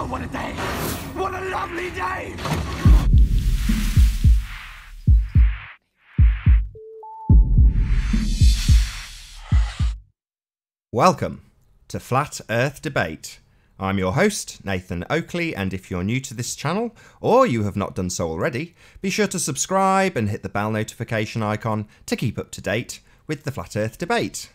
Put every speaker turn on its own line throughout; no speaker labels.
what a day! What a lovely day!
Welcome to Flat Earth Debate. I'm your host, Nathan Oakley, and if you're new to this channel, or you have not done so already, be sure to subscribe and hit the bell notification icon to keep up to date with the Flat Earth Debate.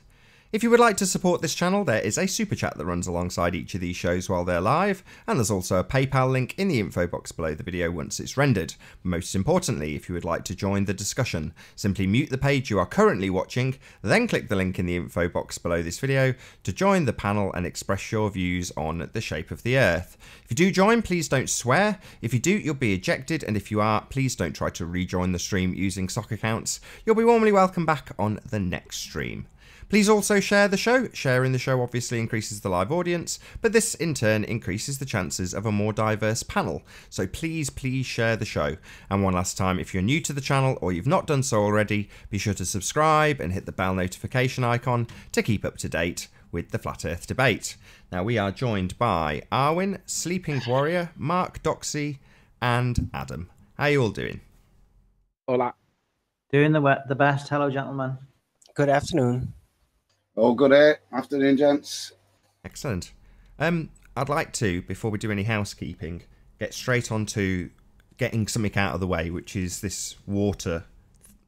If you would like to support this channel, there is a super chat that runs alongside each of these shows while they're live, and there's also a PayPal link in the info box below the video once it's rendered. Most importantly, if you would like to join the discussion, simply mute the page you are currently watching, then click the link in the info box below this video to join the panel and express your views on the shape of the Earth. If you do join, please don't swear. If you do, you'll be ejected, and if you are, please don't try to rejoin the stream using sock accounts. You'll be warmly welcome back on the next stream. Please also share the show. Sharing the show obviously increases the live audience, but this in turn increases the chances of a more diverse panel. So please share the show. And one last time, if you're new to the channel or you've not done so already, be sure to subscribe and hit the bell notification icon to keep up to date with the Flat Earth Debate. Now we are joined by Arwin, Sleeping Warrior, Mark Doxy, and Adam. How are you all doing?
Hola.
Doing the best. Hello, gentlemen.
Good afternoon.
All good afternoon, gents.
Excellent. I'd like to, before we do any housekeeping, get straight on to getting something out of the way, which is this water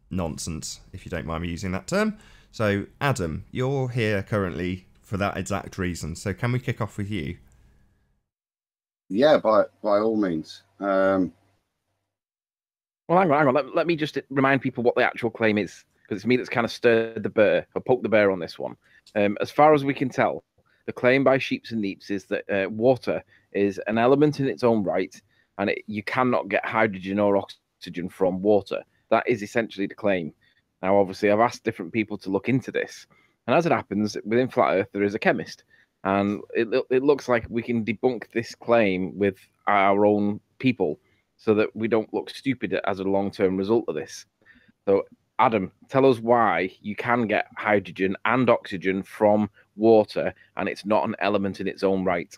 nonsense, if you don't mind me using that term. So, Adam, you're here currently for that exact reason. So can we kick off with you?
Yeah, by all means.
Well, hang on. Let me just remind people what the actual claim is, because it's me that's kind of stirred the bear, or poked the bear on this one. As far as we can tell, the claim by Sheeps and Neeps is that water is an element in its own right, and you cannot get hydrogen or oxygen from water. That is essentially the claim. Now, obviously, I've asked different people to look into this, and as it happens, within Flat Earth, there is a chemist, and it looks like we can debunk this claim with our own people, so that we don't look stupid as a long-term result of this. So, Adam, tell us why you can get hydrogen and oxygen from water, and it's not an element in its own right.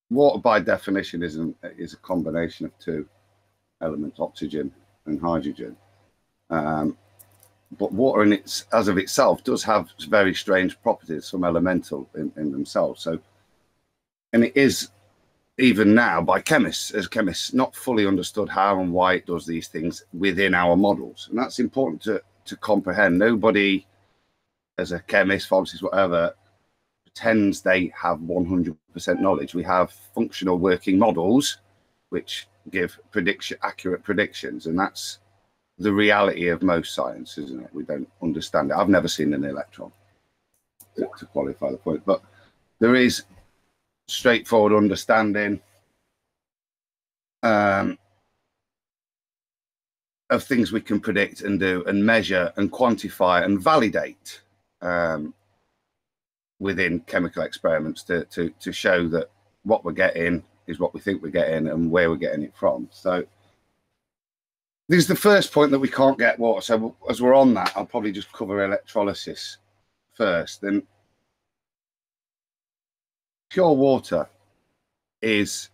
Water, by definition, is a combination of two elements, oxygen and hydrogen. But water, as of itself, does have very strange properties, some elemental in themselves. So, and it is, even now, by chemists, not fully understood how and why it does these things within our models. And that's important to comprehend. Nobody, as a chemist, pharmacist, whatever, pretends they have 100% knowledge. We have functional working models which give accurate predictions, and that's the reality of most science, isn't it? We don't understand it. I've never seen an electron, to qualify the point, but there is straightforward understanding of things we can predict and do and measure and quantify and validate within chemical experiments to show that what we're getting is what we think we're getting and where we're getting it from. So this is the first point, that we can't get water. So as we're on that, I'll probably just cover electrolysis first. Then pure water is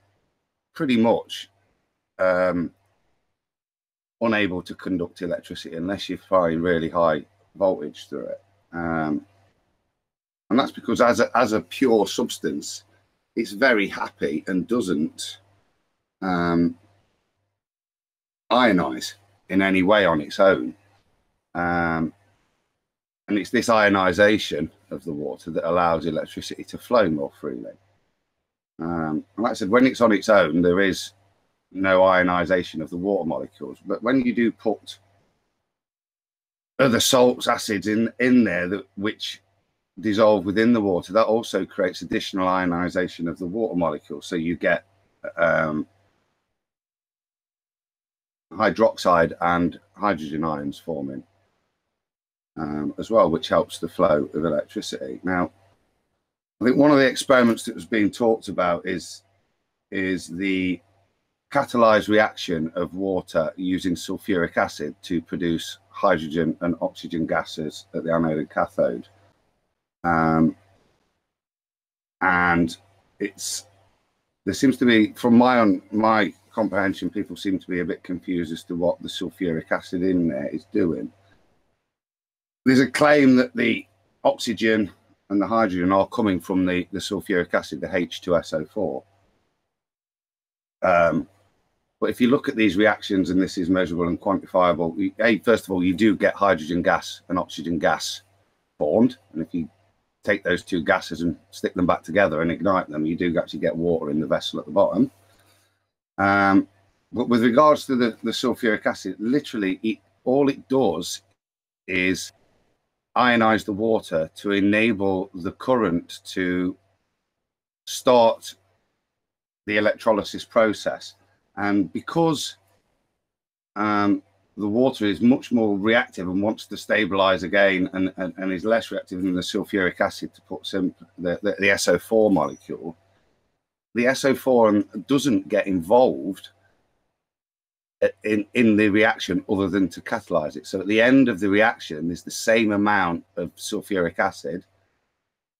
pretty much unable to conduct electricity unless you're firing really high voltage through it. And that's because as a pure substance, it's very happy and doesn't ionize in any way on its own. And it's this ionization of the water that allows electricity to flow more freely. And like I said, when it's on its own, there is no ionization of the water molecules. But when you do put other salts, acids in there which dissolve within the water, that also creates additional ionization of the water molecules. So you get hydroxide and hydrogen ions forming as well, which helps the flow of electricity. Now, I think one of the experiments that was being talked about is the catalyzed reaction of water using sulfuric acid to produce hydrogen and oxygen gases at the anode and cathode. And there seems to be, from my comprehension, people seem to be a bit confused as to what the sulfuric acid in there is doing. There's a claim that the oxygen and the hydrogen are coming from the sulfuric acid, the H2SO4. But if you look at these reactions, and this is measurable and quantifiable, first of all, you do get hydrogen gas and oxygen gas formed. And if you take those two gases and stick them back together and ignite them, you do actually get water in the vessel at the bottom. But with regards to the sulfuric acid, literally all it does is ionize the water to enable the current to start the electrolysis process. And because the water is much more reactive and wants to stabilize again and is less reactive than the sulfuric acid, to put the SO4 molecule, the SO4 doesn't get involved in the reaction other than to catalyze it. So at the end of the reaction, there's the same amount of sulfuric acid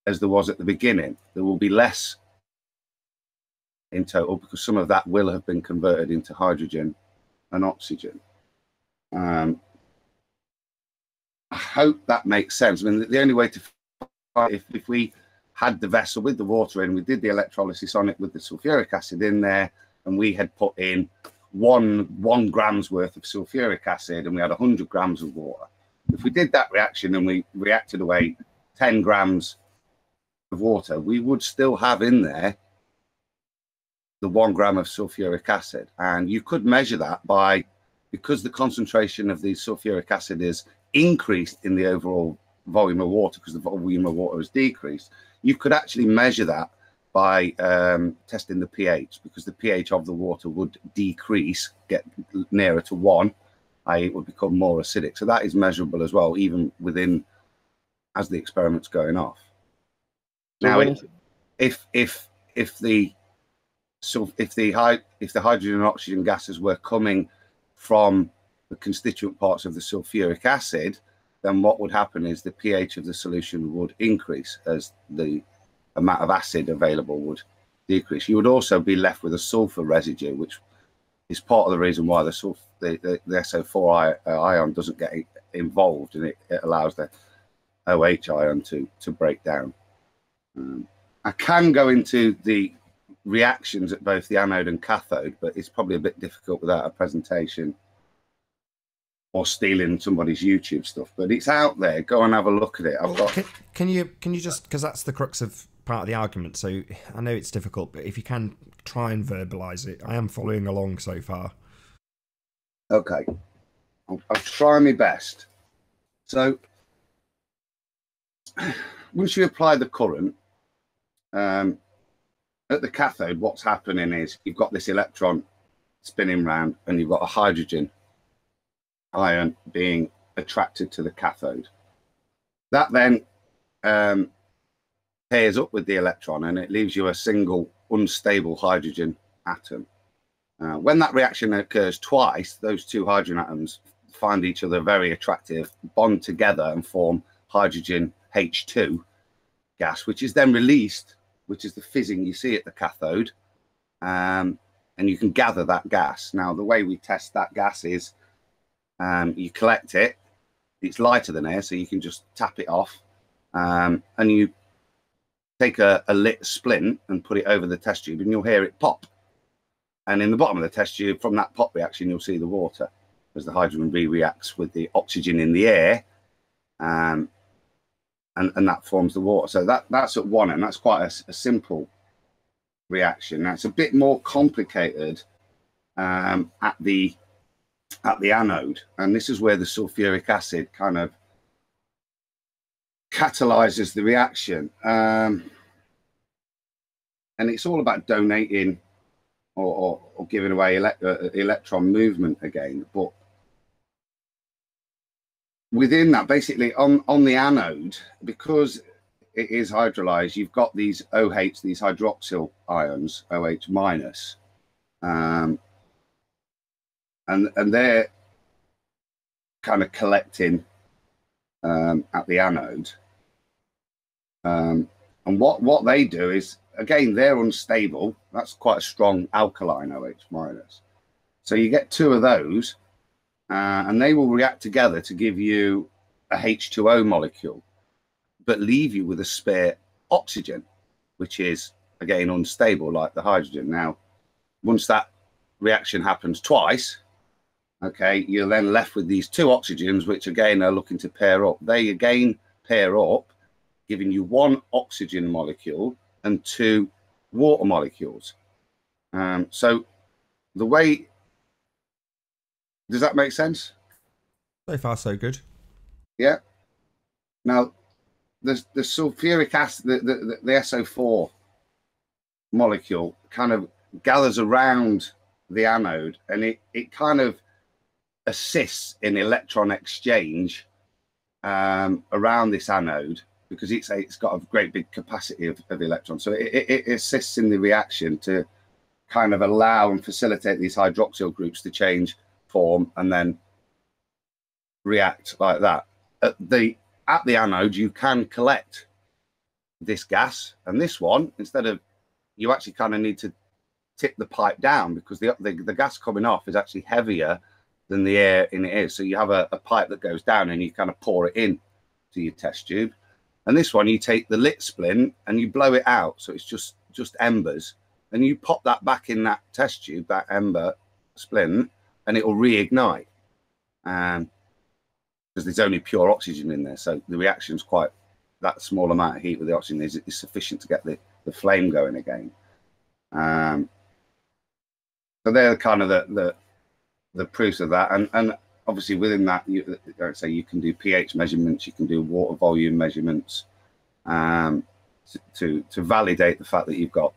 as there was at the beginning. There will be less in total because some of that will have been converted into hydrogen and oxygen. I hope that makes sense. I mean, the only way to find, if we had the vessel with the water in, we did the electrolysis on it with the sulfuric acid in there, and we had put in one gram's worth of sulfuric acid and we had 100 grams of water. If we did that reaction and we reacted away 10 grams of water, we would still have in there the 1 gram of sulfuric acid. And you could measure that by, because the concentration of the sulfuric acid is increased in the overall volume of water because the volume of water is decreased, you could actually measure that by testing the pH, because the pH of the water would decrease, get nearer to 1, i.e. it would become more acidic. So that is measurable as well, even within, as the experiment's going off. So now, if the hydrogen and oxygen gases were coming from the constituent parts of the sulfuric acid, then what would happen is the pH of the solution would increase as the amount of acid available would decrease. You would also be left with a sulfur residue, which is part of the reason why the SO4 ion doesn't get involved, and it allows the OH ion to break down. I can go into the reactions at both the anode and cathode, but it's probably a bit difficult without a presentation or stealing somebody's YouTube stuff. But it's out there. Go and have a look at it.
Can you just, because that's the crux of part of the argument, so I know it's difficult, but if you can try and verbalize it. I am following along so far.
Okay, I'll try my best. So once you apply the current at the cathode, what's happening is you've got this electron spinning round and you've got a hydrogen ion being attracted to the cathode. That then pairs up with the electron and it leaves you a single unstable hydrogen atom. When that reaction occurs twice, those two hydrogen atoms find each other very attractive, bond together and form hydrogen H2 gas, which is then released, which is the fizzing you see at the cathode, and you can gather that gas. Now, the way we test that gas is you collect it, it's lighter than air, so you can just tap it off, and you take a lit splint and put it over the test tube and you'll hear it pop. And in the bottom of the test tube, from that pop reaction, you'll see the water as the hydrogen reacts with the oxygen in the air, and that forms the water. So that's at one end. That's quite a simple reaction. Now, it's a bit more complicated at the anode, and this is where the sulfuric acid kind of catalyzes the reaction, and it's all about donating or giving away electron movement again. But within that, basically on the anode, because it is hydrolyzed, you've got these OH, these hydroxyl ions, OH minus, and they're kind of collecting at the anode. And what they do is, again, they're unstable. That's quite a strong alkaline OH minus. So you get two of those, and they will react together to give you a H2O molecule, but leave you with a spare oxygen, which is, again, unstable like the hydrogen. Now, once that reaction happens twice, okay, you're then left with these two oxygens, which again are looking to pair up. They again pair up, giving you one oxygen molecule and two water molecules. So the way, does that make sense?
So far, so good.
Yeah. Now, the sulfuric acid, the SO4 molecule kind of gathers around the anode, and it kind of assists in electron exchange around this anode, because it's got a great big capacity of electrons. So it assists in the reaction to kind of allow and facilitate these hydroxyl groups to change form and then react like that. At the anode, you can collect this gas, and this one, instead of, you actually kind of need to tip the pipe down, because the gas coming off is actually heavier than the air in it is. So you have a pipe that goes down, and you kind of pour it in to your test tube. And this one, you take the lit splint and you blow it out, so it's just embers, and you pop that back in that test tube, that ember splint, and it will reignite. Because there's only pure oxygen in there, so the reaction's quite, that small amount of heat with the oxygen is sufficient to get the flame going again. So they're kind of the proofs of that, and obviously within that, like I say, you can do pH measurements, you can do water volume measurements, to validate the fact that you've got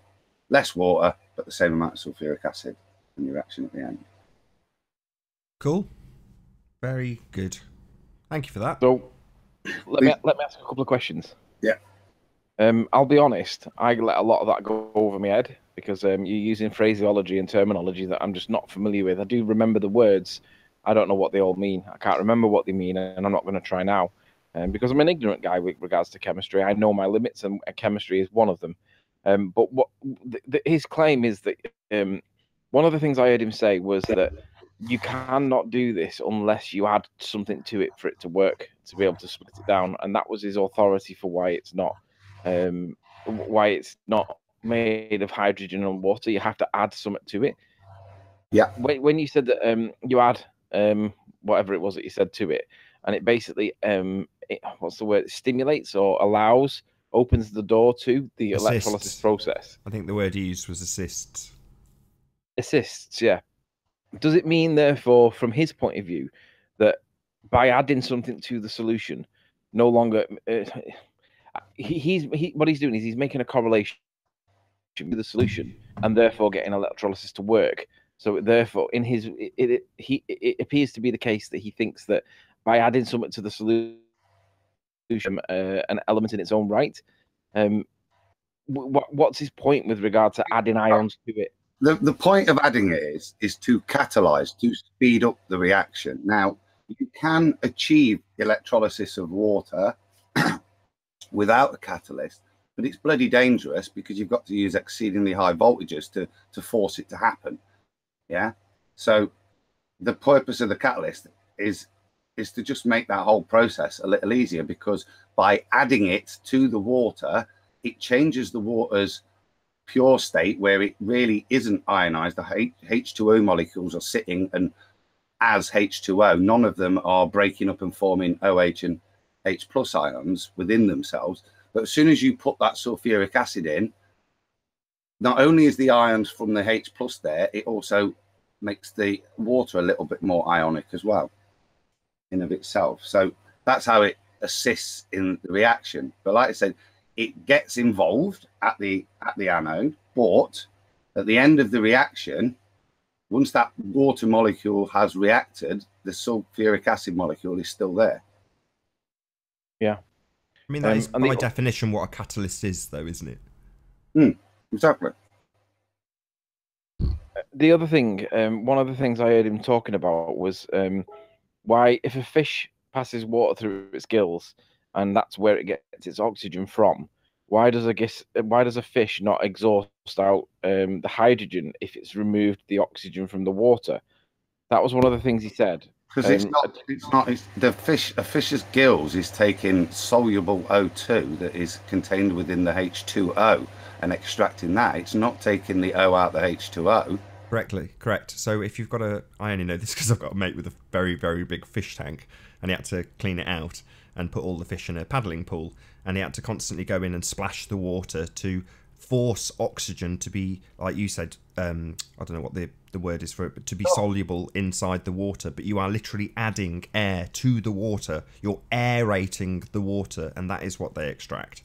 less water but the same amount of sulfuric acid in your reaction at the end.
Cool. Very good. Thank you for that.
So let me ask a couple of questions.
Yeah.
I'll be honest, I let a lot of that go over my head, because you're using phraseology and terminology that I'm just not familiar with. I do remember the words. I don't know what they all mean. I can't remember what they mean, and I'm not going to try now, because I'm an ignorant guy with regards to chemistry. I know my limits, and chemistry is one of them. But what his claim is that one of the things I heard him say was that you cannot do this unless you add something to it for it to work, to be able to split it down, and that was his authority for why it's not made of hydrogen and water. You have to add something to it.
Yeah.
When you said that you add whatever it was that you said to it, and it basically what's the word? It stimulates or allows, opens the door to the electrolysis process.
I think the word he used was assists. Assists,
yeah. Does it mean, therefore, from his point of view, that by adding something to the solution, no longer what he's doing is he's making a correlation with the solution, and therefore getting electrolysis to work. So therefore, in his it appears to be the case that he thinks that by adding something to the solution, an element in its own right, what's his point with regard to adding ions to it?
The point of adding it is to catalyze, to speed up the reaction. Now, you can achieve electrolysis of water without a catalyst, but it's bloody dangerous, because you've got to use exceedingly high voltages to force it to happen. Yeah. So the purpose of the catalyst is to just make that whole process a little easier, because by adding it to the water, it changes the water's pure state, where it really isn't ionized. The H2O molecules are sitting and as H2O. None of them are breaking up and forming OH and H plus ions within themselves. But as soon as you put that sulfuric acid in, not only is the ions from the H plus there, it also makes the water a little bit more ionic as well in of itself. So that's how it assists in the reaction. But like I said, it gets involved at the anode, but at the end of the reaction, once that water molecule has reacted, the sulfuric acid molecule is still there.
Yeah.
I mean, that is by definition what a catalyst is, though, isn't
it? Exactly.
The other thing, one of the things I heard him talking about was why, if a fish passes water through its gills, and that's where it gets its oxygen from, why does a fish not exhaust out the hydrogen if it's removed the oxygen from the water? That was one of the things he said.
Because it's a fish's gills is taking soluble O2 that is contained within the H2O and extracting that. It's not taking the O out the H2O.
Correct. So if you've got I only know this because I've got a mate with a very, very big fish tank, and he had to clean it out and put all the fish in a paddling pool, and he had to constantly go in and splash the water to force oxygen to be, like you said, I don't know what the word is for it, but to be soluble inside the water. But you are literally adding air to the water. You're aerating the water, and that is what they extract.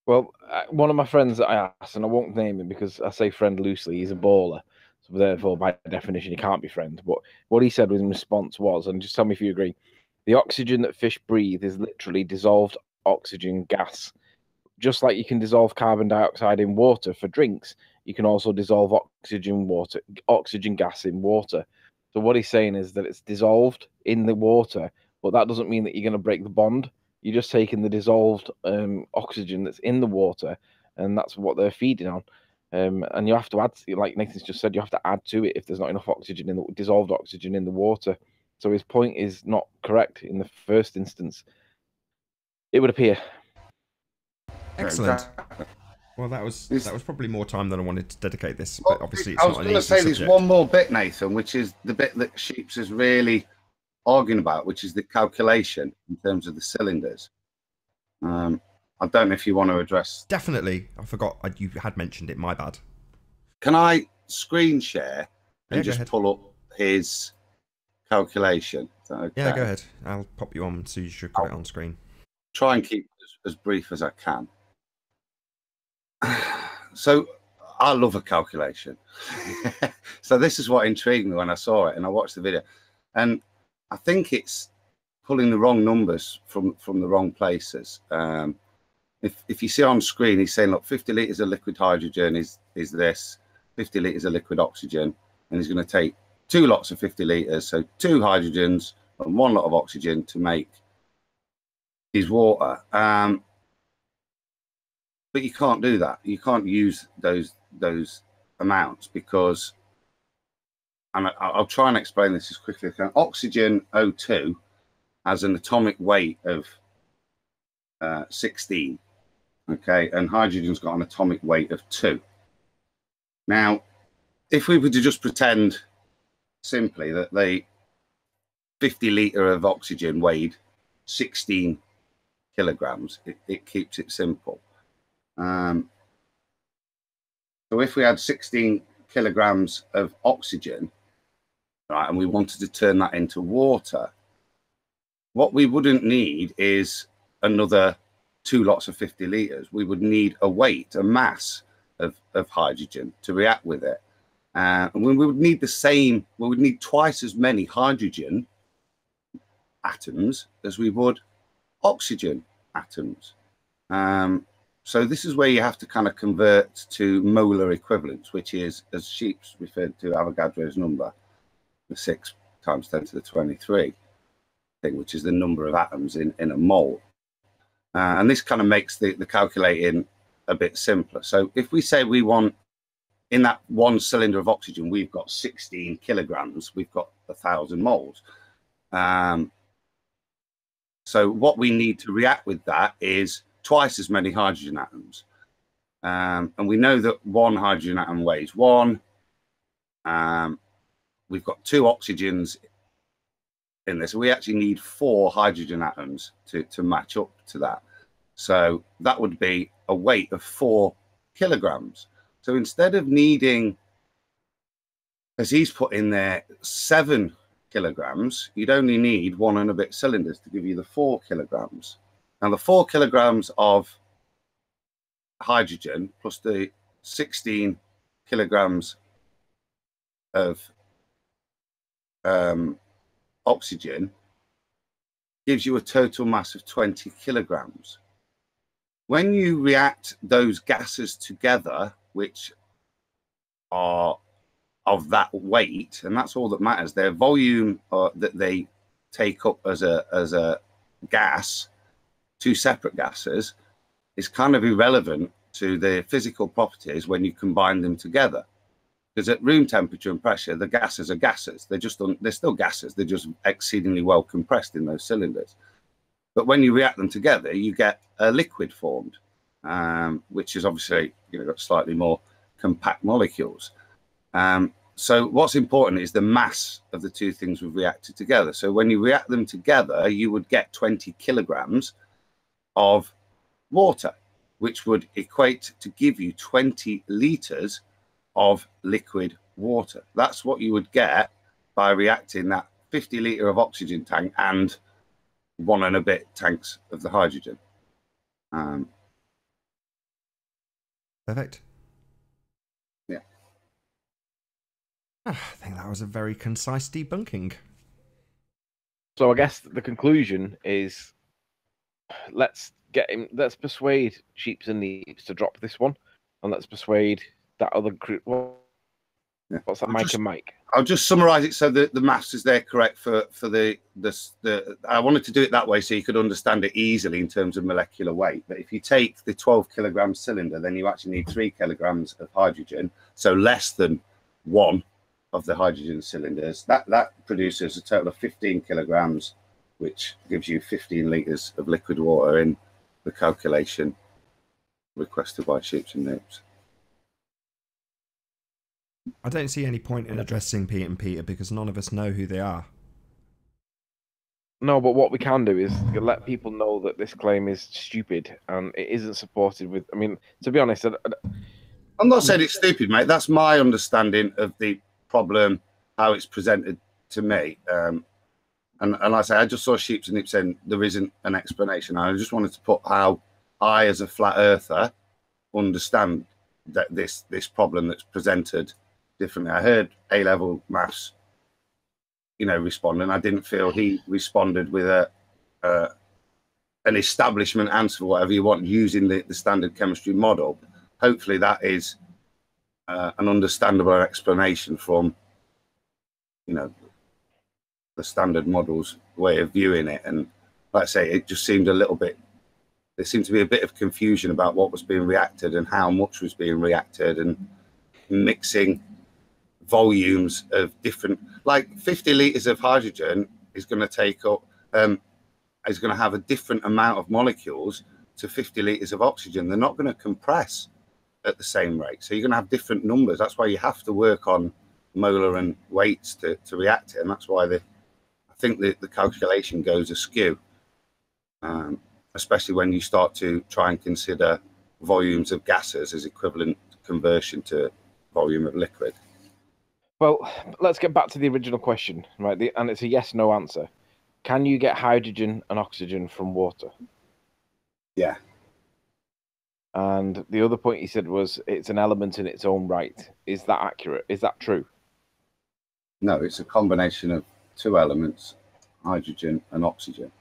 Well, one of my friends that I asked, and I won't name him because I say friend loosely, he's a baller. So therefore, by definition, he can't be friend. But what he said in response was, and just tell me if you agree, the oxygen that fish breathe is literally dissolved oxygen gas. Just like you can dissolve carbon dioxide in water for drinks, you can also dissolve oxygen gas in water. So what he's saying is that it's dissolved in the water, but that doesn't mean that you're going to break the bond. You're just taking the dissolved oxygen that's in the water, and that's what they're feeding on. And you have to add, like Nathan's just said, you have to add to it if there's not enough oxygen in the dissolved oxygen in the water. So his point is not correct in the first instance, it would appear.
Excellent. Well, that was probably more time than I wanted to dedicate this, but obviously it's not an easy subject. I was going to say there's one more bit, Nathan, which is the bit that Sheeps is really arguing about, which is the calculation in terms of the cylinders. I don't know if you want to address. Definitely. I forgot you had mentioned it. My bad.
Can I screen share and just pull up his calculation? Is that okay?
Yeah, go ahead. I'll pop you on so you should put it on screen.
Try and keep it as brief as I can. So I love a calculation. So this is what intrigued me when I saw it and I watched the video. And I think it's pulling the wrong numbers from the wrong places. If you see on screen, he's saying, look, 50 litres of liquid hydrogen is this, 50 litres of liquid oxygen, and he's going to take 2 lots of 50 litres, so 2 hydrogens and 1 lot of oxygen to make his water. But you can't do that. You can't use those amounts because, and I'll try and explain this as quickly as I can. Oxygen O2 has an atomic weight of 16, okay, and hydrogen's got an atomic weight of 2. Now, if we were to just pretend simply that the 50 litre of oxygen weighed 16 kilograms, it keeps it simple. So if we had 16 kilograms of oxygen, right, and we wanted to turn that into water, what we wouldn't need is another 2 lots of 50 litres. We would need a weight, a mass of hydrogen to react with it. And we would need we would need twice as many hydrogen atoms as we would oxygen atoms. So this is where you have to kind of convert to molar equivalents, which is, as Sheeps referred to Avogadro's number, the 6 times 10 to the 23 thing, which is the number of atoms in a mole. And this kind of makes the calculating a bit simpler. So if we say we want, in that 1 cylinder of oxygen, we've got 16 kilograms, we've got 1,000 moles. So what we need to react with that is twice as many hydrogen atoms. And we know that 1 hydrogen atom weighs 1. We've got 2 oxygens in this. We actually need 4 hydrogen atoms to match up to that. So that would be a weight of 4 kilograms. So instead of needing, as he's put in there, 7 kilograms, you'd only need 1 and a bit cylinders to give you the 4 kilograms. Now, the 4 kilograms of hydrogen plus the 16 kilograms of oxygen gives you a total mass of 20 kilograms. When you react those gases together, which are of that weight, and that's all that matters, their volume that they take up as a gas two separate gases is kind of irrelevant to the physical properties when you combine them together. Because at room temperature and pressure, the gases are gases. They're still gases. They're just exceedingly well compressed in those cylinders. But when you react them together, you get a liquid formed, which is obviously got slightly more compact molecules. So what's important is the mass of the two things we've reacted together. So when you react them together, you would get 20 kilograms of water, which would equate to give you 20 liters of liquid water. That's what you would get by reacting that 50-liter of oxygen tank and 1 and a bit tanks of the hydrogen.
Perfect.
Yeah.
I think that was a very concise debunking.
So I guess the conclusion is, let's persuade Sheeps and Neeps to drop this one, and let's persuade that other group. What's that, Mike and Mike?
I'll just summarize it so that the maths is there correct for the I wanted to do it that way so you could understand it easily in terms of molecular weight. But if you take the 12 kilogram cylinder, then you actually need 3 kilograms of hydrogen, so less than 1 of the hydrogen cylinders. That produces a total of 15 kilograms, which gives you 15 liters of liquid water in the calculation requested by Sheeps and Neeps.
I don't see any point in addressing Pete and Peter because none of us know who they are.
No, but what we can do is let people know that this claim is stupid and it isn't supported with. I mean, to be honest,
I'm not saying it's stupid, mate. That's my understanding of the problem, how it's presented to me. And I say, I just saw Sheeps and Neeps saying there isn't an explanation. I just wanted to put how I, as a flat earther, understand that this problem that's presented differently. I heard A-level maths, respond, and I didn't feel he responded with an establishment answer, whatever you want, using the standard chemistry model. Hopefully that is an understandable explanation from, the standard model's way of viewing it. And like I say, it just seemed a little bit, there seemed to be a bit of confusion about what was being reacted and how much was being reacted, and mixing volumes of different, like 50 liters of hydrogen is going to take up, is going to have a different amount of molecules to 50 liters of oxygen. They're not going to compress at the same rate. So you're going to have different numbers. That's why you have to work on molar and weights to react it. And that's why I think the calculation goes askew, especially when you start to try and consider volumes of gases as equivalent conversion to volume of liquid.
Well, let's get back to the original question, right? And it's a yes/no answer. Can you get hydrogen and oxygen from water?
Yeah.
And the other point he said was it's an element in its own right. Is that accurate? Is that true?
No, it's a combination of two elements, hydrogen and oxygen.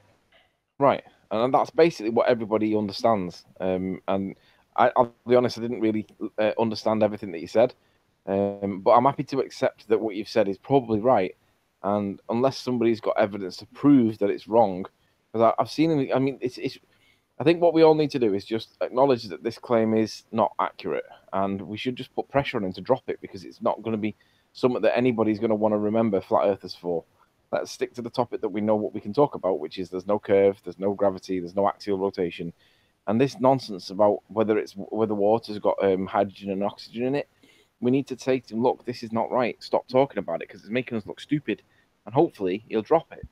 Right. And that's basically what everybody understands. And I'll be honest, I didn't really understand everything that you said. But I'm happy to accept that what you've said is probably right. And unless somebody's got evidence to prove that it's wrong, because I've seen, I mean, I think what we all need to do is just acknowledge that this claim is not accurate, and we should just put pressure on him to drop it, because it's not going to be something that anybody's going to want to remember flat earthers for. Let's stick to the topic that we know what we can talk about, which is there's no curve, there's no gravity, there's no axial rotation, and this nonsense about whether water's got hydrogen and oxygen in it. We need to say to him, look, this is not right. Stop talking about it because it's making us look stupid. And hopefully he'll drop it.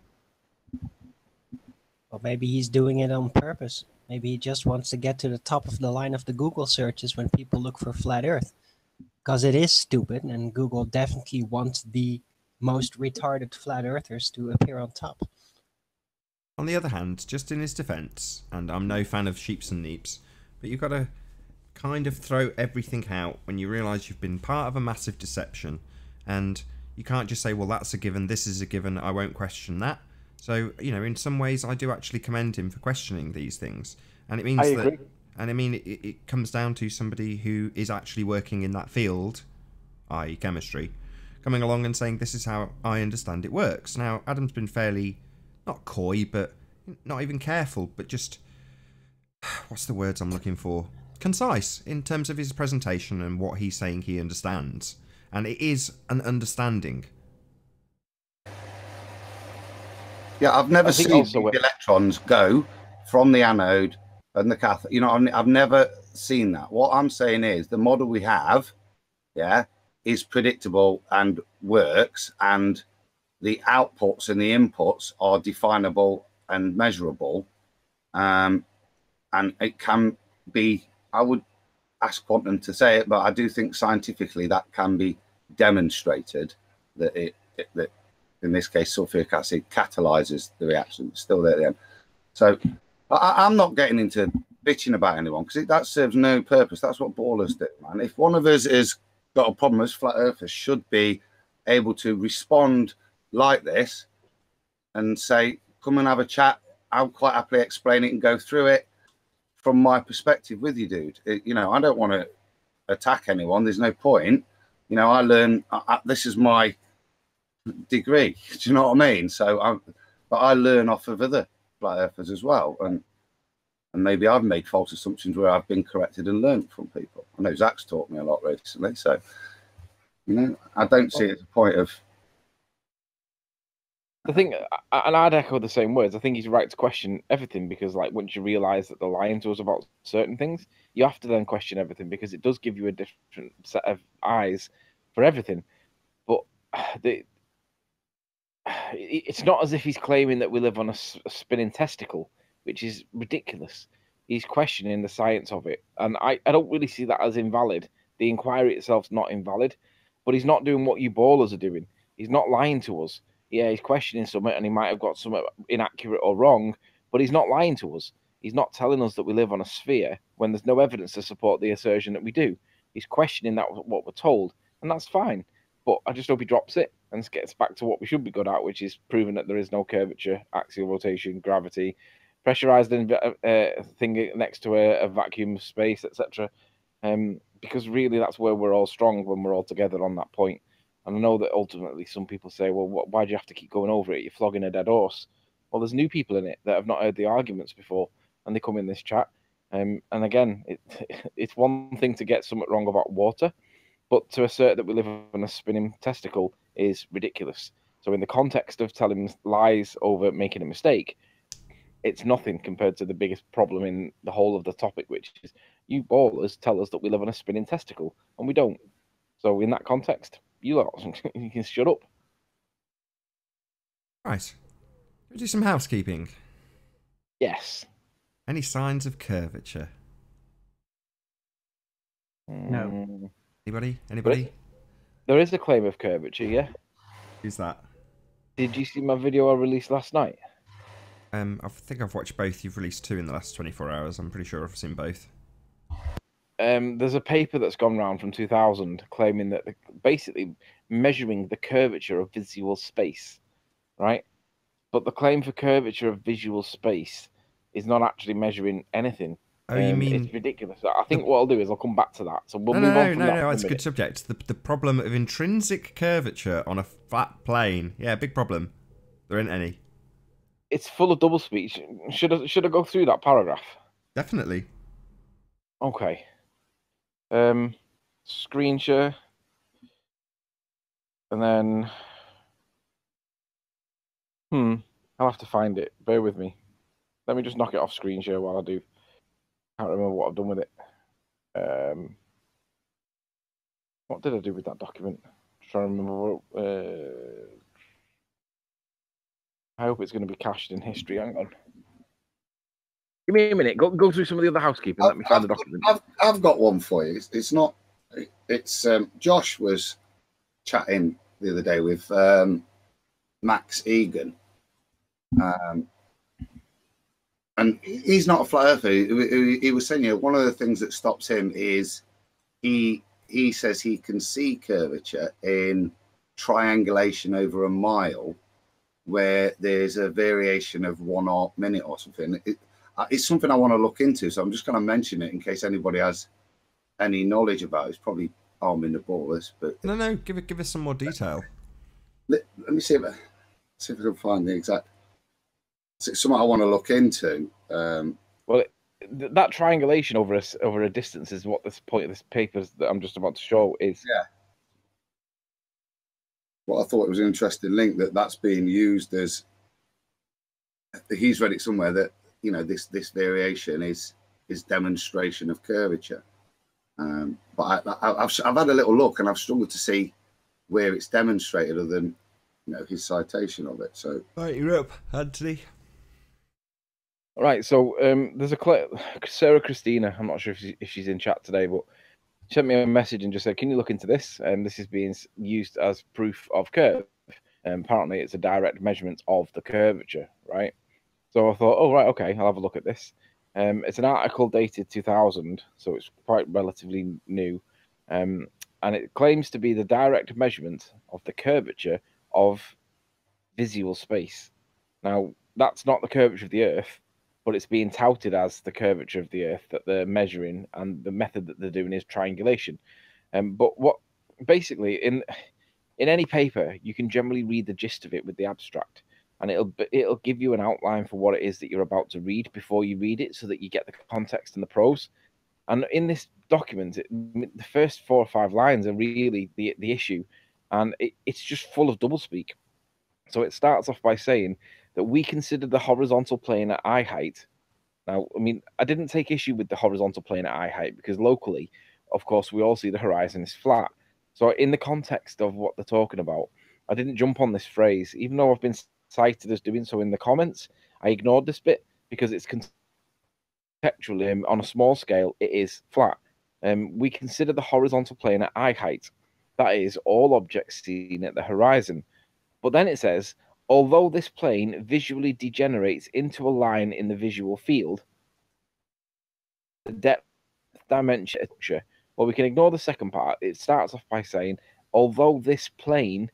Or maybe he's doing it on purpose. Maybe he just wants to get to the top of the line of the Google searches when people look for flat Earth. Because it is stupid, and Google definitely wants the most retarded flat earthers to appear on top.
On the other hand, just in his defence, and I'm no fan of Sheeps and Neeps, but you've got to kind of throw everything out when you realise you've been part of a massive deception, and you can't just say, well, that's a given, this is a given, I won't question that. So, in some ways I do actually commend him for questioning these things, and it means that, and I mean, it comes down to somebody who is actually working in that field, i.e. chemistry, coming along and saying, this is how I understand it works. Now, Adam's been fairly, not coy, but not even careful, but just what's the words I'm looking for? Concise in terms of his presentation and what he's saying he understands. And it is an understanding.
Yeah, I've never seen
also
the electrons go from the anode and the cathode. You know, I've never seen that. What I'm saying is the model we have, yeah, is predictable and works, and the outputs and the inputs are definable and measurable. And it can be, I would ask quantum to say it, but I do think scientifically that can be demonstrated that that in this case sulfuric acid catalyzes the reaction. It's still there at the end. So I'm not getting into bitching about anyone because that serves no purpose. That's what ballers do, man. If one of us has got a problem, as flat earthers should be able to respond like this and say, come and have a chat. I'll quite happily explain it and go through it from my perspective with you, dude. You know, I don't want to attack anyone. There's no point. You know, I learn. This is my degree. Do you know what I mean? So, but I learn off of other flat earthers as well, and maybe I've made false assumptions where I've been corrected and learned from people. I know Zach's taught me a lot recently, so you know, I don't see it as a point of.
The thing, and I'd echo the same words. I think he's right to question everything because, like, once you realise that they're lying to us about certain things, you have to then question everything because it does give you a different set of eyes for everything. But it's not as if he's claiming that we live on a spinning testicle, which is ridiculous. He's questioning the science of it, and I don't really see that as invalid. The inquiry itself's not invalid, but he's not doing what you ballers are doing. He's not lying to us. Yeah, he's questioning something and he might have got something inaccurate or wrong, but he's not lying to us. He's not telling us that we live on a sphere when there's no evidence to support the assertion that we do. He's questioning that what we're told, and that's fine. But I just hope he drops it and gets back to what we should be good at, which is proving that there is no curvature, axial rotation, gravity, pressurized thing next to a vacuum space, etc. Because really that's where we're all strong when we're all together on that point. And I know that ultimately some people say, well, why do you have to keep going over it? You're flogging a dead horse. Well, there's new people in it that have not heard the arguments before, and they come in this chat. And again, it's one thing to get something wrong about water, but to assert that we live on a spinning testicle is ridiculous. So in the context of telling lies over making a mistake, it's nothing compared to the biggest problem in the whole of the topic, which is you ballers tell us that we live on a spinning testicle, and we don't. So in that context, you lot, you can shut up.
Right. We do some housekeeping.
Yes.
Any signs of curvature?
No.
Anybody?
There is a claim of curvature, yeah.
Who's that?
Did you see my video I released last night?
I think I've watched both. You've released 2 in the last 24 hours. I'm pretty sure I've seen both.
There's a paper that's gone around from 2000 claiming that basically measuring the curvature of visual space, right? But the claim for curvature of visual space is not actually measuring anything.
Oh, you mean...
It's ridiculous. I think what I'll do is I'll come back to that. So we'll move on from that.
No, it's a good subject. The problem of intrinsic curvature on a flat plane. Yeah, big problem. There ain't any.
It's full of double speech. Should I go through that paragraph?
Definitely.
Okay. Screen share. And then... I'll have to find it. Bear with me. Let me just knock it off screen share while I do. Can't remember what I've done with it. What did I do with that document? Just trying to remember what... I hope it's going to be cached in history. Hang on. Give me a minute. Go through some of the other housekeeping. Let me find the document.
I've got one for you. It's not... It's... Josh was chatting the other day with Max Egan. And he's not a flat earther. He was saying, you know, one of the things that stops him is he says he can see curvature in triangulation over a mile where there's a variation of 1 minute or something. It's something I want to look into, so I'm just going to mention it in case anybody has any knowledge about it. It's probably arming the ballers, but
no, give us some more detail.
Let me see if I can find the exact. It's something I want to look into.
Well, that triangulation over a distance is what this point of this paper that I'm just about to show is.
Yeah. Well, I thought it was an interesting link that's being used as, he's read it somewhere that, you know, this variation is demonstration of curvature. But I've had a little look and I've struggled to see where it's demonstrated other than, you know, his citation of it. So
Right, you're up, Anthony.
All right, so there's a Sarah Christina. I'm not sure if she's in chat today, but she sent me a message and just said, "Can you look into this?" This is being used as proof of curve. Apparently, it's a direct measurement of the curvature, right? So I thought, oh right, okay, I'll have a look at this. It's an article dated 2000, so it's quite relatively new, and it claims to be the direct measurement of the curvature of visual space. Now, that's not the curvature of the Earth, but it's being touted as the curvature of the Earth that they're measuring, and the method that they're doing is triangulation. But what basically in any paper, you can generally read the gist of it with the abstract, and it'll give you an outline for what it is that you're about to read before you read it, so that you get the context and the prose. And in this document, the first 4 or 5 lines are really the issue, and it's just full of doublespeak. So it starts off by saying that we consider the horizontal plane at eye height. Now, I mean, I didn't take issue with the horizontal plane at eye height because locally, of course, we all see the horizon is flat. So in the context of what they're talking about, I didn't jump on this phrase, even though I've been cited as doing so in the comments. I ignored this bit because it's contextually, on a small scale, it is flat. We consider the horizontal plane at eye height. That is all objects seen at the horizon. But then it says, although this plane visually degenerates into a line in the visual field, the depth dimension, well, we can ignore the second part. It starts off by saying, although this plane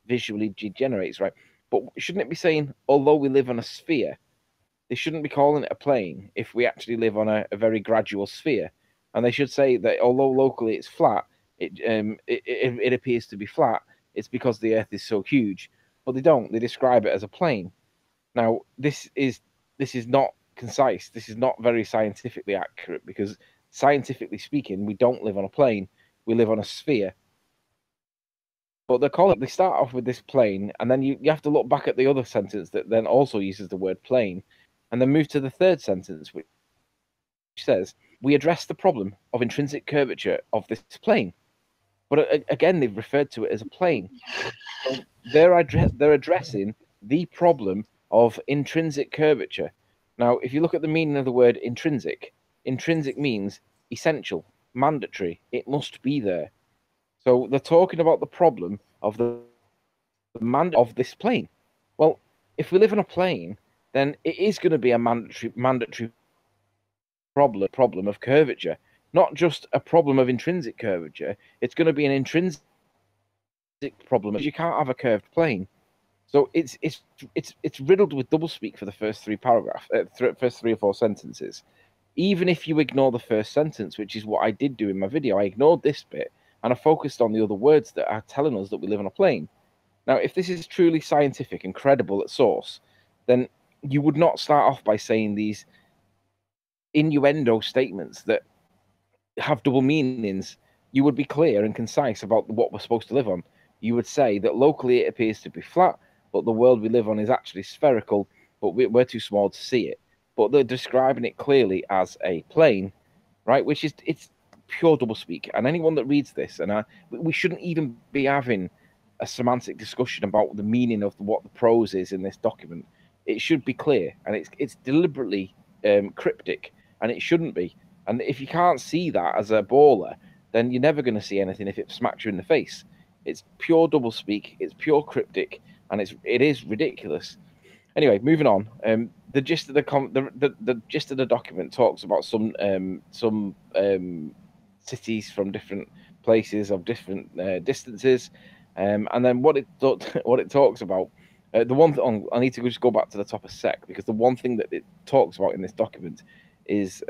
visually degenerates, right? But shouldn't it be saying, although we live on a sphere? They shouldn't be calling it a plane if we actually live on a very gradual sphere. And they should say that although locally it's flat, it appears to be flat. It's because the Earth is so huge, but they don't. They describe it as a plane. Now, this is not concise. This is not very scientifically accurate because, scientifically speaking, we don't live on a plane. We live on a sphere. But they start off with this plane, and then you have to look back at the other sentence that then also uses the word plane, and then move to the third sentence, which says, we address the problem of intrinsic curvature of this plane. But again, they've referred to it as a plane. So they're addressing the problem of intrinsic curvature. Now, if you look at the meaning of the word intrinsic means essential, mandatory. It must be there. So they're talking about the problem of the of this plane. Well, if we live on a plane, then it is going to be a mandatory problem of curvature, not just a problem of intrinsic curvature. It's going to be an intrinsic problem because you can't have a curved plane. So it's riddled with doublespeak for the first 3 paragraphs, first 3 or 4 sentences. Even if you ignore the first sentence, which is what I did do in my video, I ignored this bit and I focused on the other words that are telling us that we live on a plane. Now, if this is truly scientific and credible at source, then you would not start off by saying these innuendo statements that have double meanings. You would be clear and concise about what we're supposed to live on. You would say that locally it appears to be flat, but the world we live on is actually spherical, but we're too small to see it. But they're describing it clearly as a plane, right? Which is, it's pure doublespeak. And anyone that reads this, and we shouldn't even be having a semantic discussion about the meaning of what the prose is in this document. It should be clear, and it's deliberately cryptic, and it shouldn't be. And if you can't see that as a baller, then you're never going to see anything if it smacks you in the face. It's pure doublespeak, it's pure cryptic, and it is ridiculous. Anyway, moving on. The gist of the gist of the document talks about some cities from different places of different distances, and then what it talks about. The one thing I need to just go back to the top a sec, because the one thing that it talks about in this document is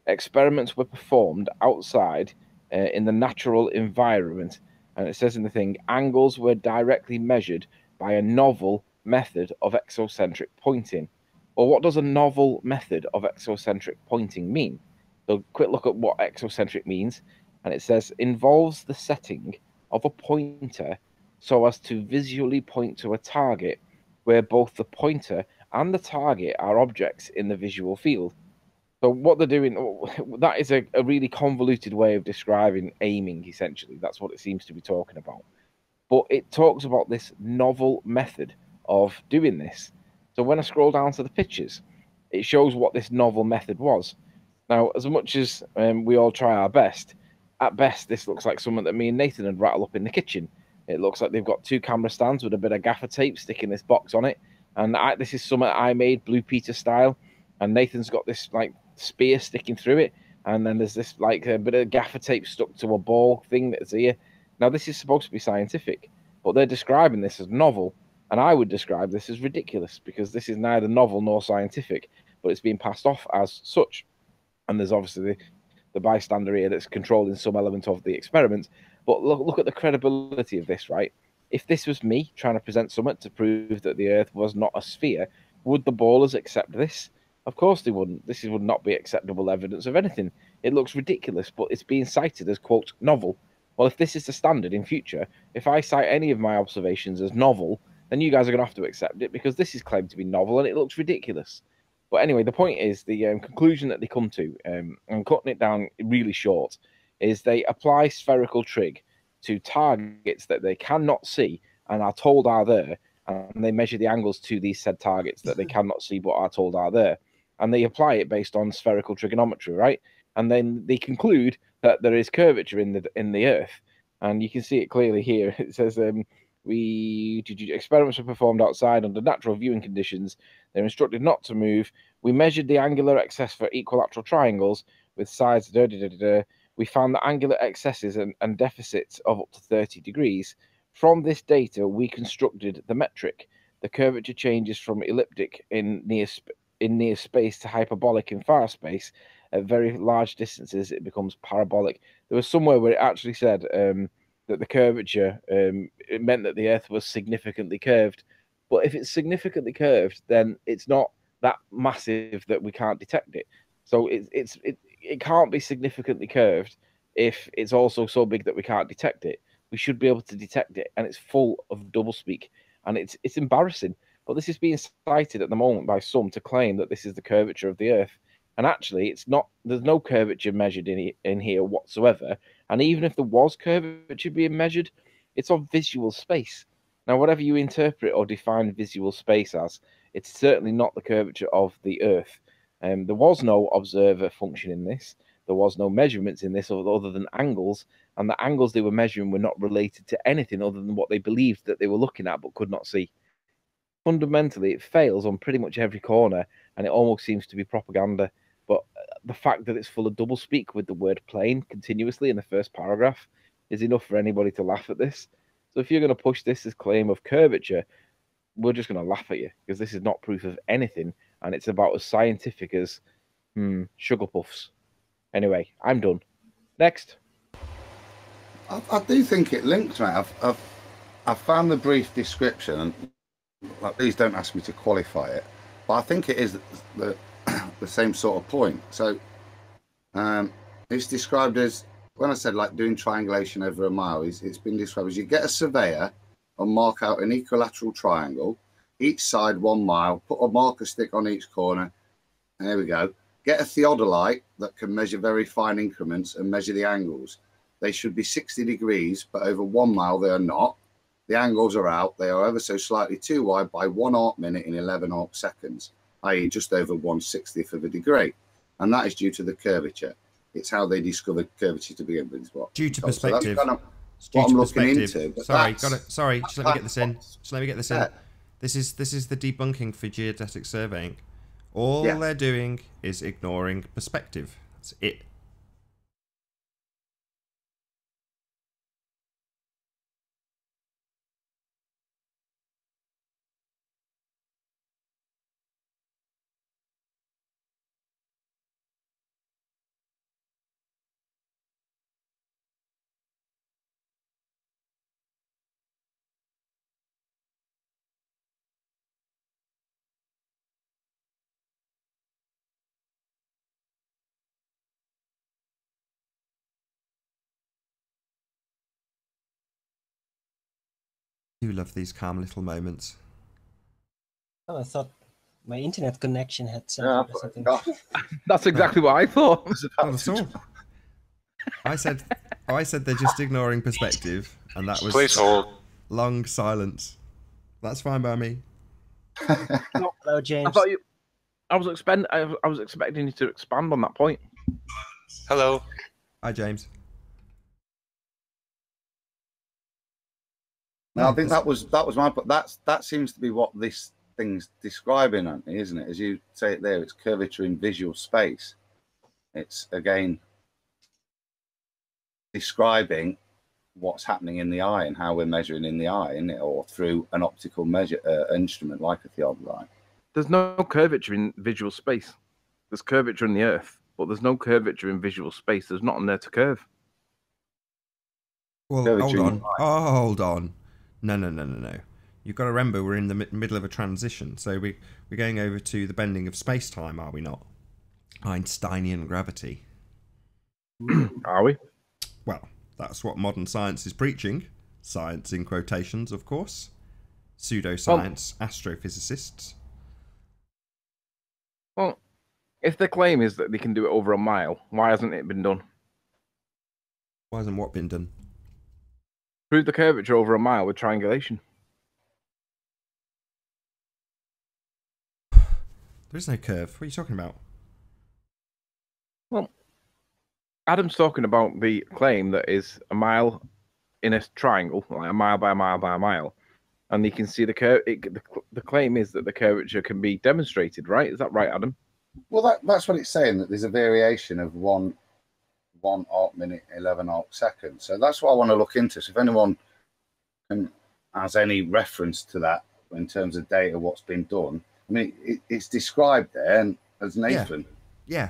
experiments were performed outside in the natural environment, and it says in the thing, angles were directly measured by a novel method of exocentric pointing. Or what does a novel method of exocentric pointing mean? So, quick look at what exocentric means, and it says involves the setting of a pointer so as to visually point to a target where both the pointer and the target are objects in the visual field. So what they're doing, that is a really convoluted way of describing aiming, essentially. That's what it seems to be talking about. But it talks about this novel method of doing this. So when I scroll down to the pictures, it shows what this novel method was. Now, as much as we all try our best, at best, this looks like something that me and Nathan would rattle up in the kitchen. It looks like they've got two camera stands with a bit of gaffer tape sticking this box on it. And this is something I made Blue Peter style. And Nathan's got this like spear sticking through it. And then there's this like a bit of gaffer tape stuck to a ball thing that's here. Now, this is supposed to be scientific, but they're describing this as novel. And I would describe this as ridiculous because this is neither novel nor scientific, but it's being passed off as such. And there's obviously the bystander here that's controlling some element of the experiment. But look at the credibility of this, right? If this was me trying to present something to prove that the Earth was not a sphere, would the ballers accept this? Of course they wouldn't. This would not be acceptable evidence of anything. It looks ridiculous, but it's being cited as, quote, novel. Well, if this is the standard in future, if I cite any of my observations as novel, then you guys are going to have to accept it because this is claimed to be novel and it looks ridiculous. But anyway, the point is the conclusion that they come to, and cutting it down really short, is they apply spherical trig to targets that they cannot see and are told are there, and they measure the angles to these said targets that they cannot see but are told are there, and they apply it based on spherical trigonometry, right? And then they conclude that there is curvature in the Earth, and you can see it clearly here. It says experiments were performed outside under natural viewing conditions. They're instructed not to move. We measured the angular excess for equilateral triangles with sides. We found the angular excesses and deficits of up to 30 degrees. From this data, we constructed the metric. The curvature changes from elliptic in near space to hyperbolic in far space. At very large distances, it becomes parabolic. There was somewhere where it actually said that the curvature it meant that the Earth was significantly curved. But if it's significantly curved, then it's not that massive that we can't detect it. So it can't be significantly curved if it's also so big that we can't detect it. We should be able to detect it, and it's full of doublespeak, and it's embarrassing. But this is being cited at the moment by some to claim that this is the curvature of the Earth, and actually, it's not. There's no curvature measured in here whatsoever. And even if there was curvature being measured, it's of visual space. Now, whatever you interpret or define visual space as, it's certainly not the curvature of the Earth. There was no observer function in this. There was no measurements in this other than angles, and the angles they were measuring were not related to anything other than what they believed that they were looking at but could not see. Fundamentally, it fails on pretty much every corner, and it almost seems to be propaganda. But the fact that it's full of doublespeak with the word plane continuously in the first paragraph is enough for anybody to laugh at this. So if you're going to push this as claim of curvature, we're just going to laugh at you because this is not proof of anything, and it's about as scientific as sugar puffs. Anyway, I'm done. Next.
I do think it links, mate. I've found the brief description, and like, please don't ask me to qualify it, but I think it is the same sort of point. So it's described as, when I said like doing triangulation over a mile, it's been described as you get a surveyor and mark out an equilateral triangle, each side 1 mile, put a marker stick on each corner, and there we go. Get a theodolite that can measure very fine increments and measure the angles. They should be 60 degrees, but over 1 mile they are not. The angles are out. They are ever so slightly too wide by 1 arc minute in 11 arc seconds, i.e. just over 1/60th of a degree. And that is due to the curvature. It's how they discovered curvature to begin with. Is what
Due to
so
perspective.
that's kind of
Due
what
to
I'm looking
perspective.
into.
Sorry, got it. Sorry, just let me get this in. Just let me get this in.
Yeah.
This is the debunking for geodetic surveying. All
Yeah.
they're doing is ignoring perspective. That's it. do love these calm little moments.
Oh, I thought my internet connection had
Yeah,
something or something.
God,
That's exactly what I thought.
Not at all. I said they're just ignoring perspective, and that was
Please hold.
long silence. That's fine by me.
Hello, James.
I thought you. I was expecting you to expand on that point.
Hello.
Hi, James.
No, I think that was my. But that seems to be what this thing's describing, Anthony, isn't it? As you say it there, it's curvature in visual space. It's again describing what's happening in the eye and how we're measuring in the eye, isn't it? Or through an optical measure instrument like a theodolite.
There's no curvature in visual space. There's curvature in the Earth, but there's no curvature in visual space. There's nothing there to curve.
Well,
Curvature
hold
in
on.
the eye.
Oh, hold on. No. You've got to remember we're in the middle of a transition, so we're going over to the bending of space-time, are we not? Einsteinian gravity.
Are we?
Well, that's what modern science is preaching. Science in quotations, of course. Pseudoscience, astrophysicists.
Well, if the claim is that they can do it over a mile, why hasn't it been done?
Why hasn't what been done?
Prove the curvature over a mile with triangulation.
There is no curve. What are you talking about?
Well, Adam's talking about the claim that is a mile in a triangle, like a mile by a mile by a mile, and you can see the curve. The claim is that the curvature can be demonstrated, right? Is that right, Adam?
Well, that's what it's saying, that there's a variation of one arc minute, 11 arc second. So that's what I want to look into. So if anyone has any reference to that in terms of data, what's been done, I mean, it's described there, and as Nathan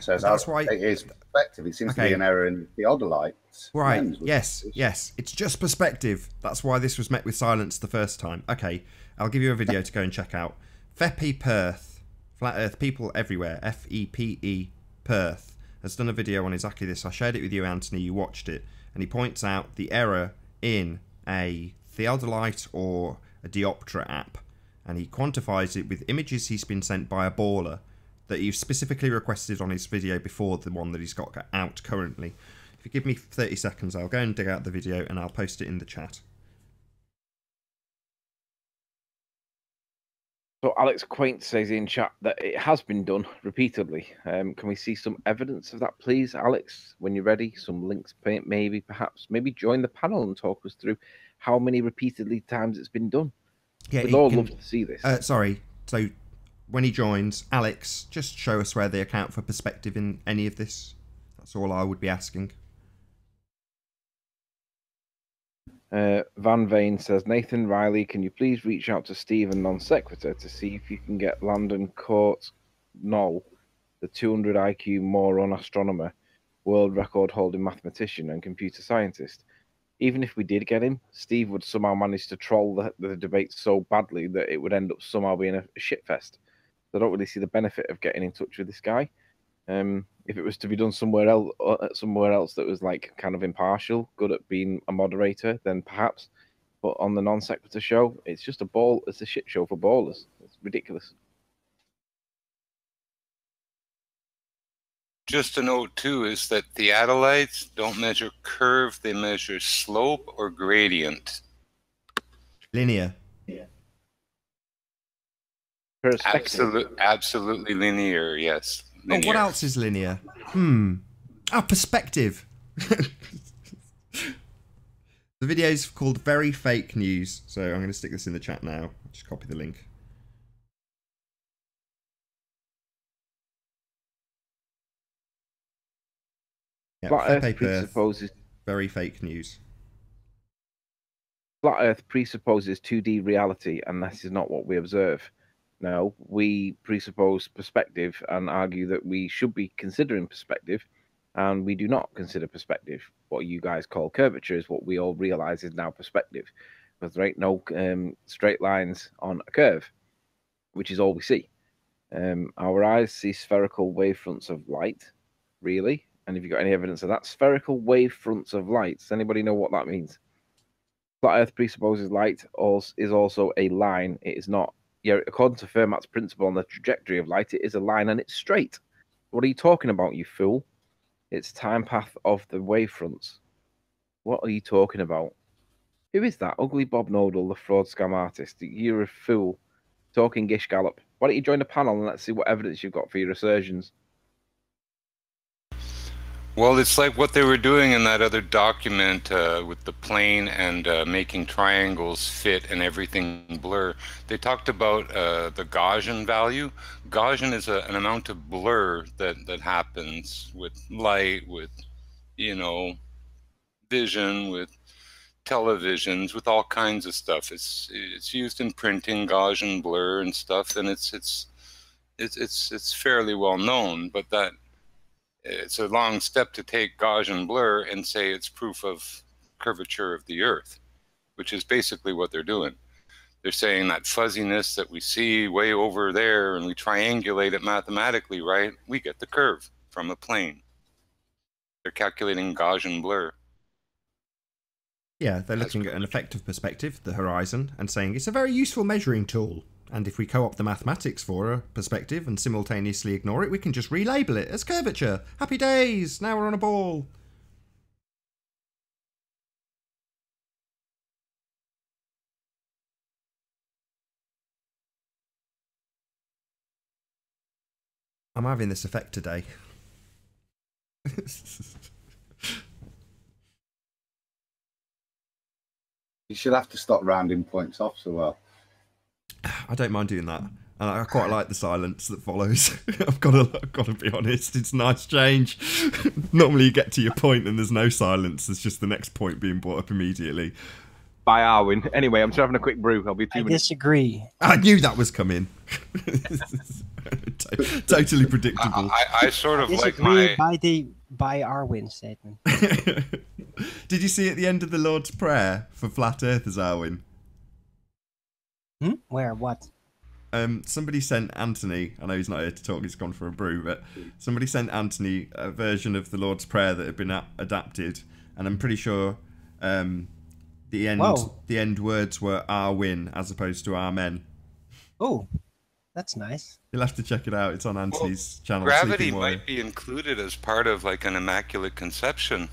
says,
that's why
it is perspective. It seems to be an error in the theodolite.
Right,
lens,
yes. It's just perspective. That's why this was met with silence the first time. Okay, I'll give you a video to go and check out. Feppy Perth, Flat Earth People Everywhere, FEPE Perth, has done a video on exactly this. I shared it with you, Anthony, you watched it, and he points out the error in a theodolite or a dioptra app, and he quantifies it with images he's been sent by a baller that he specifically requested on his video before the one that he's got out currently. If you give me 30 seconds, I'll go and dig out the video and I'll post it in the chat.
So Alex Quaint says in chat that it has been done repeatedly. Can we see some evidence of that, please, Alex? When you're ready, some links, maybe join the panel and talk us through how many repeatedly times it's been done.
Yeah,
We'd all love to see this.
Sorry, so when he joins, Alex, just show us where they account for perspective in any of this. That's all I would be asking.
Van Vane says, Nathan Riley, can you please reach out to Steve and Non Sequitur to see if you can get Landon Court Knoll, the 200 IQ moron astronomer, world record holding mathematician and computer scientist? Even if we did get him, Steve would somehow manage to troll the debate so badly that it would end up somehow being a shitfest. I don't really see the benefit of getting in touch with this guy. If it was to be done somewhere else that was like kind of impartial, good at being a moderator, then perhaps. But on the Non Sequitur show, it's just it's a shit show for ballers. It's ridiculous.
Just a note too is that theodolites don't measure curve; they measure slope or gradient.
Linear.
Absolutely linear. Yes. Linear.
Oh, what else is linear? Perspective. The video is called Very Fake News, so I'm going to stick this in the chat now. Just copy the link. Yeah,
Flat Earth presupposes
Very Fake News.
Flat Earth presupposes 2D reality, and this is not what we observe. No, we presuppose perspective and argue that we should be considering perspective, and we do not consider perspective. What you guys call curvature is what we all realize is now perspective, because there ain't no straight lines on a curve, which is all we see. Our eyes see spherical wavefronts of light, really? And have you got any evidence of that? Spherical wavefronts of light. Does anybody know what that means? flat Earth presupposes light is also a line. It is not. Yeah, according to Fermat's principle on the trajectory of light, it is a line and it's straight. What are you talking about, you fool? It's time path of the wavefronts. What are you talking about? Who is that? Ugly Bob Nodal, the fraud scam artist. You're a fool. Talking Gish Gallop. Why don't you join the panel and let's see what evidence you've got for your assertions?
Well, it's like what they were doing in that other document with the plane and making triangles fit and everything blur. They talked about the Gaussian value. Gaussian is an amount of blur that happens with light, with, you know, vision, with televisions, with all kinds of stuff. It's used in printing, Gaussian blur and stuff, and it's fairly well known. But that it's a long step to take Gaussian blur and say it's proof of curvature of the Earth, which is basically what they're doing. They're saying that fuzziness that we see way over there and we triangulate it mathematically, right? We get the curve from a plane. They're calculating Gaussian blur.
Yeah, they're looking at an effective perspective, the horizon, and saying it's a very useful measuring tool. And if we co-opt the mathematics for a perspective and simultaneously ignore it, we can just relabel it as curvature. Happy days! Now we're on a ball. I'm having this effect today.
You should have to stop rounding points off so well.
I don't mind doing that. And I quite like the silence that follows. I've got to be honest. It's a nice change. Normally you get to your point and there's no silence. There's just the next point being brought up immediately.
By Arwin. Anyway, I'm just having a quick brew. I'll be 2 minutes.
Disagree.
I knew that was coming. Totally predictable.
I sort of like
Disagree
my...
by Arwin statement.
Did you see at the end of the Lord's Prayer for Flat Earthers, Arwin?
Where? What?
Somebody sent Anthony, I know he's not here to talk, he's gone for a brew, but somebody sent Anthony a version of the Lord's Prayer that had been adapted, and I'm pretty sure the end words were Arwin as opposed to Amen.
Oh, that's nice.
You'll have to check it out. It's on Anthony's channel.
Gravity might be included as part of like an Immaculate Conception.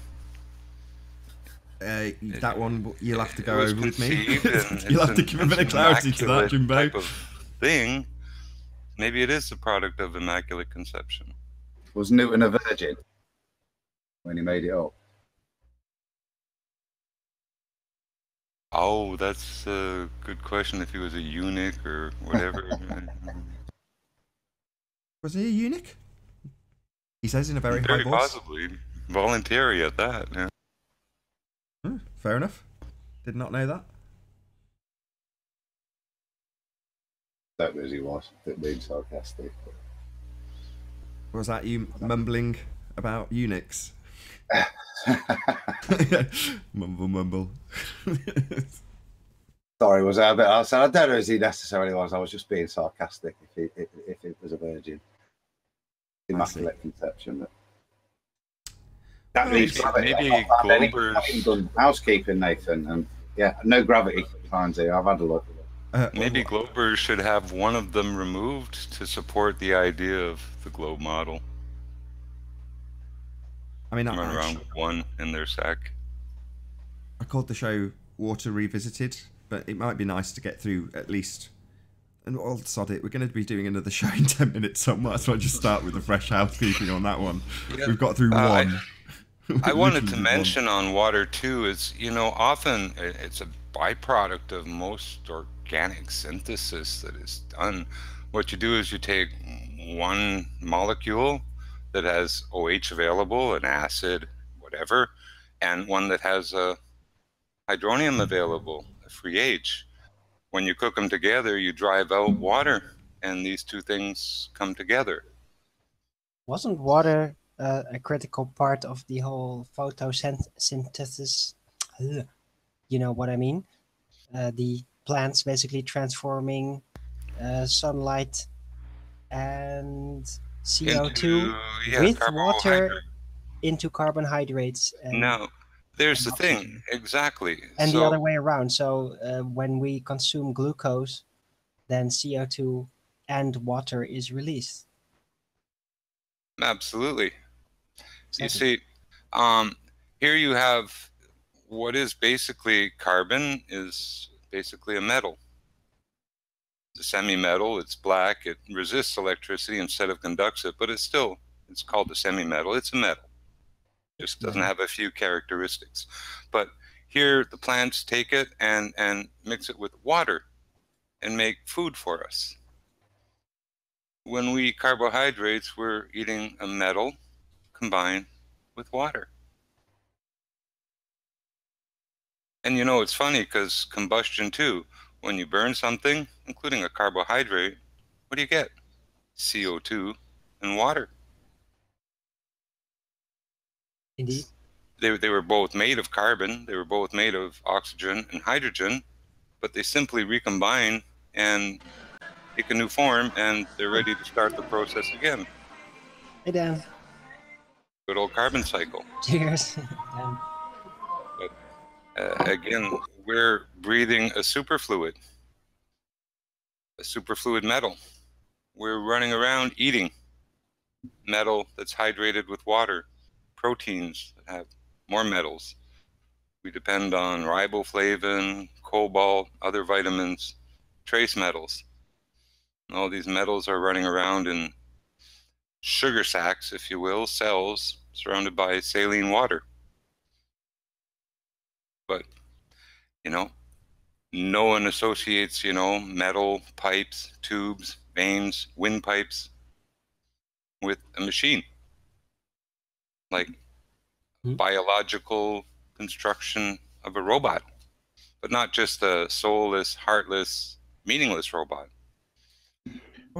That one you'll have to go over with me.
You'll
have to give a bit of clarity to that, Jimbo.
Type of thing. Maybe it is the product of Immaculate Conception.
Was Newton a virgin when he made it up?
Oh, that's a good question. If he was a eunuch or whatever.
Was he a eunuch? He says in a very high voice.
Possibly. Voluntary at that, yeah.
Fair enough. Did not know that.
That was he was. Being sarcastic.
Was that you mumbling about eunuchs? Mumble.
Sorry, was I a bit outside? I don't know if he necessarily was. I was just being sarcastic if it was a virgin. Immaculate Conception. But... That means
maybe Glober's
done housekeeping, Nathan, and yeah, no gravity finds here. I've had a look.
Maybe Glober should have one of them removed to support the idea of the globe model.
I mean,
run around with one in their sack.
I called the show Water Revisited, but it might be nice to get through at least. And I'll sod it. We're going to be doing another show in 10 minutes, so I might as well just start with the fresh housekeeping on that one. Yeah. We've got through one.
I wanted to mention on water too is, you know, often it's a byproduct of most organic synthesis that is done. What you do is you take one molecule that has OH available, an acid, whatever, and one that has a hydronium available, a free H. When you cook them together, you drive out water, and these two things come together.
Wasn't water a critical part of the whole photosynthesis? You know what I mean? The plants basically transforming sunlight and CO2 with water into carbohydrates. And
no, there's
and
the thing.
oxygen.
Exactly.
And the
So
other way around. So when we consume glucose, then CO2 and water is released.
absolutely. You
Exactly.
see, here you have what is basically carbon is basically a metal. It's a semi-metal. It's black. It resists electricity instead of conducts it, but it's called a semi-metal. It's a metal. Just doesn't have a few characteristics. But here the plants take it and mix it with water and make food for us. When we eat carbohydrates, we're eating a metal combined with water. And you know, it's funny because combustion too, when you burn something, including a carbohydrate, what do you get? CO2 and water.
Indeed.
They were both made of carbon, they were both made of oxygen and hydrogen, but they simply recombine and take a new form, and they're ready to start the process again.
Hey, Dan.
Good old carbon cycle.
Cheers. Dan.
But again, we're breathing a superfluid metal. We're running around eating metal that's hydrated with water, proteins that have more metals. We depend on riboflavin, cobalt, other vitamins, trace metals. And all these metals are running around in sugar sacks, if you will, cells surrounded by saline water. But, you know, no one associates, you know, metal pipes, tubes, veins, windpipes with a machine. Like biological construction of a robot, but not just a soulless, heartless, meaningless robot.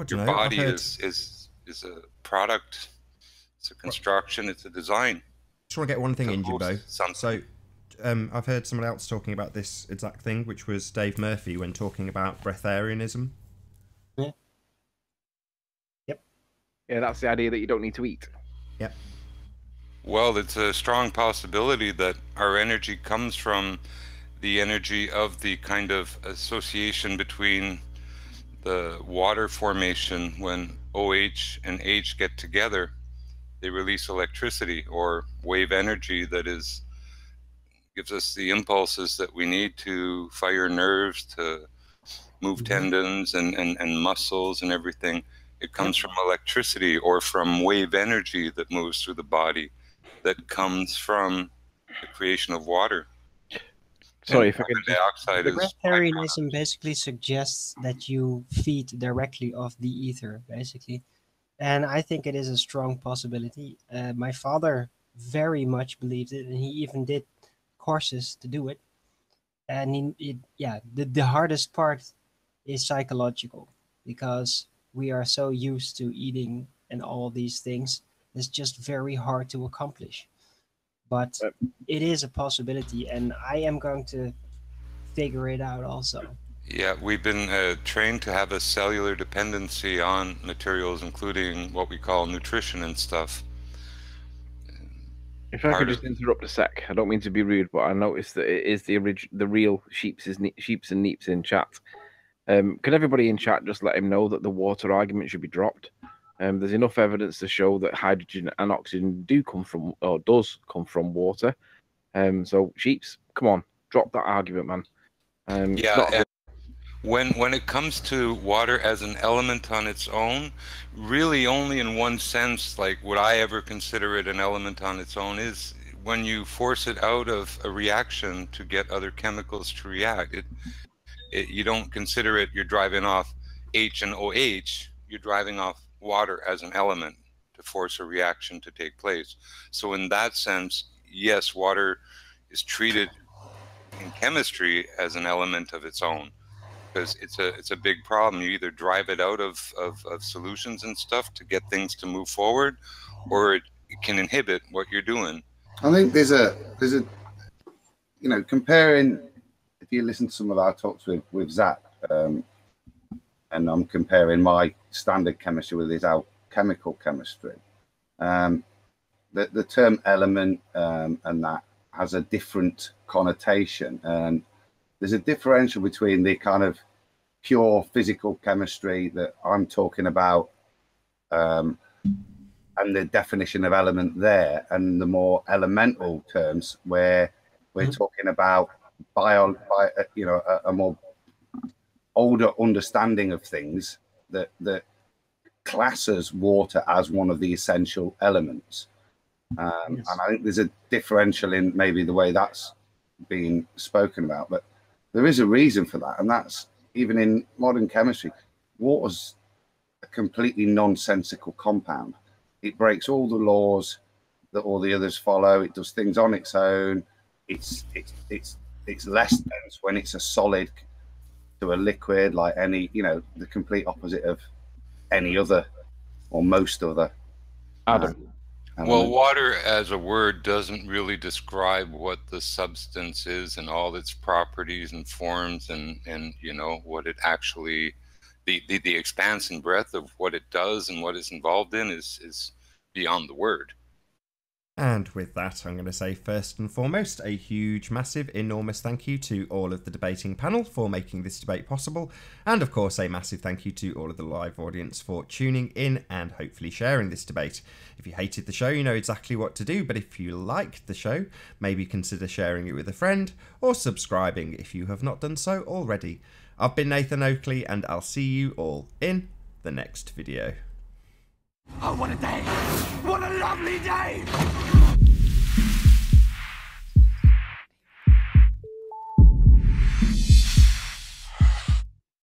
Your body is a product. It's a construction. It's a design.
Just want to get one thing in, Jimbo.
Something.
So, I've heard someone else talking about this exact thing, which was Dave Murphy when talking about breatharianism.
Yeah. Yep.
Yeah, that's the idea that you don't need to eat.
Yep.
Well, it's a strong possibility that our energy comes from the energy of the kind of association between the water formation. When OH and H get together, they release electricity or wave energy that gives us the impulses that we need to fire nerves, to move tendons and muscles and everything. It comes from electricity or from wave energy that moves through the body, that comes from the creation of water.
Sorry,
and
if I could
carbon dioxide
The
is
breatharianism basically suggests that you feed directly off the ether, basically. And I think it is a strong possibility. My father very much believed it, and he even did courses to do it. And the hardest part is psychological, because we are so used to eating and all these things. It's just very hard to accomplish. But it is a possibility, and I am going to figure it out also.
Yeah, we've been trained to have a cellular dependency on materials, including what we call nutrition and stuff.
If I could just interrupt a sec, I don't mean to be rude, but I noticed that it is the real sheeps and neeps in chat. Can everybody in chat just let him know that the water argument should be dropped? There's enough evidence to show that hydrogen and oxygen does come from water. So sheeps, come on, drop that argument, man.
Yeah. When it comes to water as an element on its own, really only in one sense, like would I ever consider it an element on its own, is when you force it out of a reaction to get other chemicals to react. You don't consider it, you're driving off H and OH, you're driving off water as an element to force a reaction to take place. So in that sense, yes, water is treated in chemistry as an element of its own, because it's a big problem. You either drive it out of solutions and stuff to get things to move forward, or it can inhibit what you're doing.
I think there's a you know, comparing, if you listen to some of our talks with Zach, and I'm comparing my standard chemistry with his alchemical chemistry, the term element and that has a different connotation. And there's a differential between the kind of pure physical chemistry that I'm talking about, and the definition of element there, and the more elemental terms where we're talking about a more older understanding of things that classes water as one of the essential elements. And I think there's a differential in maybe the way that's being spoken about, but there is a reason for that, and that's even in modern chemistry. Water's a completely nonsensical compound. It breaks all the laws that all the others follow. It does things on its own. It's less dense when it's a solid to a liquid, like any, the complete opposite of any other or most other.
Adam.
Well, water as a word doesn't really describe what the substance is and all its properties and forms, and what it actually, the expanse and breadth of what it does and what it's involved in is beyond the word.
And with that, I'm going to say first and foremost, a huge, massive, enormous thank you to all of the debating panel for making this debate possible. And of course, a massive thank you to all of the live audience for tuning in and hopefully sharing this debate. If you hated the show, you know exactly what to do. But if you liked the show, maybe consider sharing it with a friend or subscribing if you have not done so already. I've been Nathan Oakley, and I'll see you all in the next video.
Oh, what a day! What a lovely day!